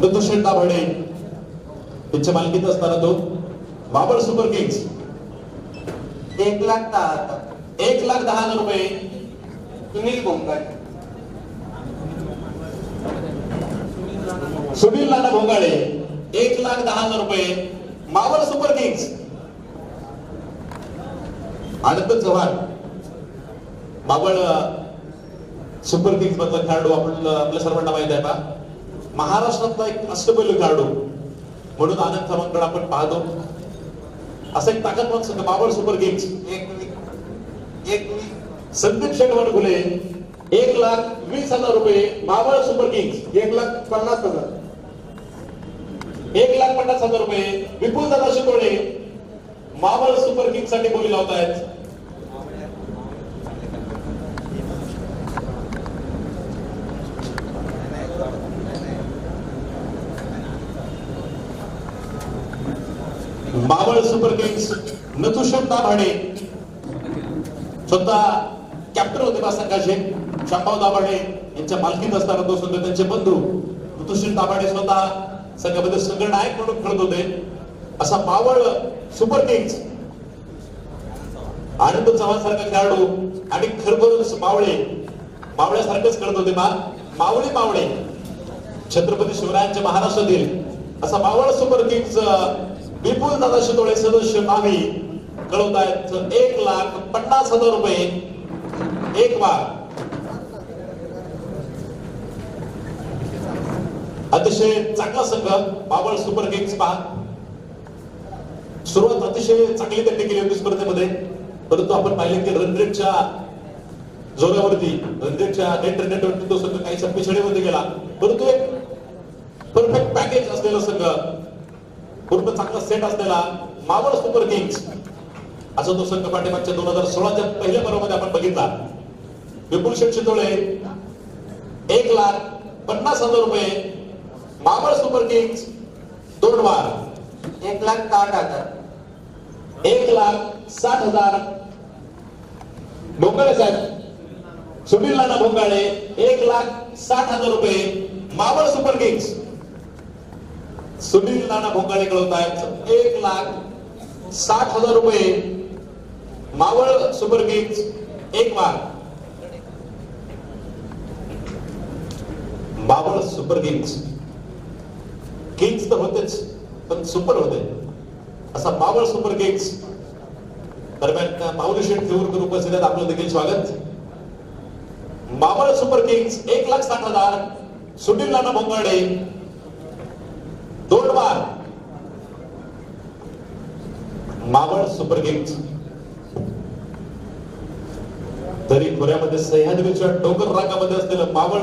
ऋतुशेठ दाभाडे त्यांच्या मालकीत असताना तो बाबर सुपर किंग्स 1,10,000. 1,10,000 रुपये. सुनील भोंगाळे. सुनील नाना भोंगाळे 1,10,000 रुपये. Maval Super Kings. Anand Chavan Maval Super Kings मधला खेळाडू आपल्या सर्वांना माहित आहे का? महाराष्ट्रातला एक अष्टपैलू खेळाडू म्हणून आनंद चव्हाणकडे आपण पाहतो. असं एक ताकदवान संघ मावळ सुपर किंग्स. संदीप शेठ वडकुले 1,20,000 रुपये. Maval Super Kings 1,50,000. 1,50,000 रुपये. विपुल दादा शितोळे मावळ सुपर किंग्स साठी बोली लावत आहेत. मावळ सुपर किंग्स नथुशेठ दाभाडे स्वतः कॅप्टन होते बा संघाचे. शांभाऊ दाभाडे यांच्या मालकीत असताना तो सुद्धा त्यांचे बंधू नथुशेठ दाभाडे स्वतः संघामध्ये संघनायक म्हणून खेळत होते. असा मावळ सुपर किंग्स. आनंद चव्हाण सारखा खेळाडू आणि खरखर मावळ्यासारखेच खेळत होते बा. मावळे छत्रपती शिवरायांच्या महाराष्ट्रातील असा मावळ सुपर किंग्स विपुल दादा शितोळे सदस्य नावी कळवत आहेत. 1,50,000 रुपये. एक वार. अतिशय चांगला संघ मावळ सुपर किंग्स पहा. सुरुवात अतिशय चांगली त्यांनी केली होती स्पर्धेमध्ये, परंतु आपण पाहिले की रनरेटच्या जोरावरती रनरेटच्या नेट रनरेटवरती तो संघ काहीसा पिछडेमध्ये गेला. परंतु एक परफेक्ट पॅकेज असलेला संघ, पूर्ण चांगला सेट असलेला मावळ सुपर किंग्स असा तो संघ पाठीमागच्या 2016च्या पहिल्या पर्वामध्ये आपण बघितला. विपुल शेठ शितोळे 1,50,000 रुपये. मावळ सुपर किंग्स 2 वार 1,60,000. 1,60,000. भोंगाळे साहेब सुनील नाना भोंगाळे 1,60,000 रुपये. Maval Super Kings. सुनील नाना भोंगाळे कळवत आहेत 1,60,000 रुपये. Maval Super Kings. एक वार. Maval Super Kings. किंग्स तर होतेच पण सुपर होते. असा मावळ सुपर किंग्स. दरम्यान माऊली शेठ देऊरकर उपस्थित आहेत, आपलं देखील स्वागत. Maval Super Kings 1,60,000. सुनील नाना भोंगाळे 2 वार. Maval Super Kings. तरी खोऱ्यामध्ये सह्याद्रीच्या डोंगर रांगामध्ये असलेलं मावळ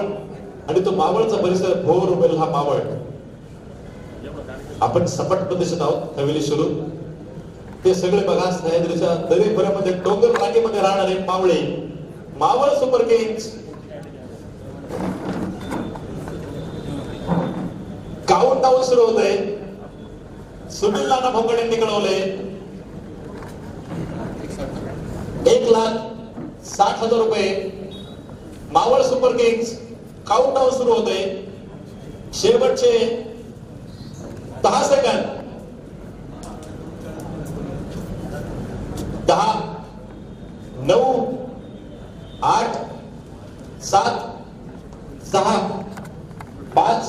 आणि तो मावळचा परिसर भोर उभेल हा मावळ. आपण सपाट प्रदेशात आहोत हवेली शिरूर. ते सगळे बघा सह्याद्रीच्या दरी खोऱ्यामध्ये डोंगर रांगेमध्ये राहणारे मावळे. Maval Super Kings. काउंटडाऊन सुरू होत आहे. सुनील नाना भोंगाळेंनी कळवले 1,60,000 रुपये. Maval Super Kings. काउंटडाऊन सुरू होते. शेवटचे 10 सेकंद. 10, 9, 8, 7, 6, 5.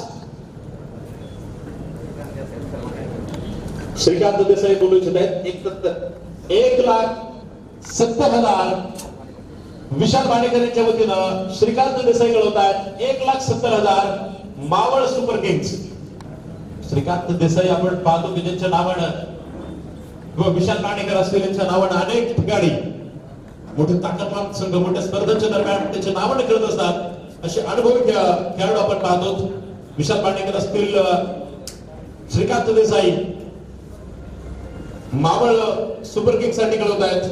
श्रीकांत देसाई बोलू इच्छित आहेत. 1,70,000. विशाल भाडेकर यांच्या वतीनं श्रीकांत देसाई कळवत आहेत 1,70,000. Maval Super Kings. श्रीकांत देसाई आपण पाहतो की ज्यांच्या नावानं किंवा विशाल भाडेकर असतील यांच्या नावानं अनेक ठिकाणी मोठे ताकदवान संघ मोठ्या स्पर्धांच्या दरम्यान त्यांच्या नावानं खेळत असतात. असे अनुभवी खेळाडू आपण पाहतो. विशाल भाडेकर असतील, श्रीकांत देसाई मावळ सुपर किंग्स साठी कळवत आहेत.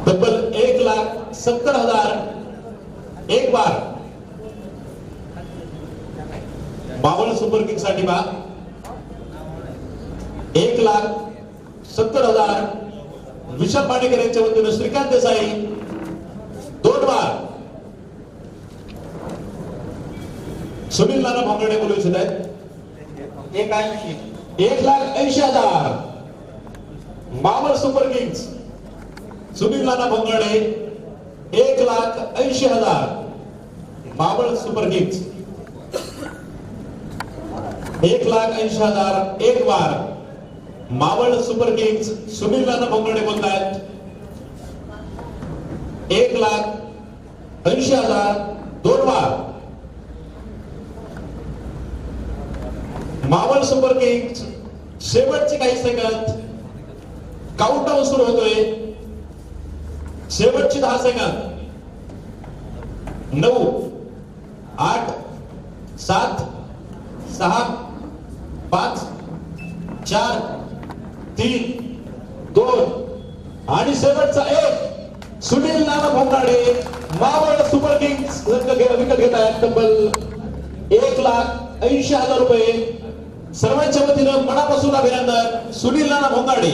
तब्बल 1,70,000. एक वार. मावळ सुपर किंग्स साठी बा 1,70,000. विशाल पाडेकर यांच्या वतीनं श्रीकांत देसाई 2 वार. सुनील नाना भोंगडे बोलू इच्छित आहेत 180. 1,80,000. मावळ सुपर किंग्स सुनील नाना भोंगडे 1,80,000. मावळ सुपर किंग्स 1,80,000 एक बार. मावळ सुपर किंग्स सुनील नाना भोंगडे बोलतायत 1,80,000 दोन बार. मावळ सुपर किंग्स शेवटचे काही सेकंद. काउंटडाऊन सुरू होतोय. शेवटचे 10 सेकंद. 9 8 7 6 5 4 3 2 आणि शेवटचा 1. सुनील नाना भोंगाडे मावळ सुपर किंग्स विकत घेत आहेत तब्बल 1,80,000 रुपये. सर्वांच्या वतीनं मनापासून अभिनंदन सुनील नाना भोंगाडे.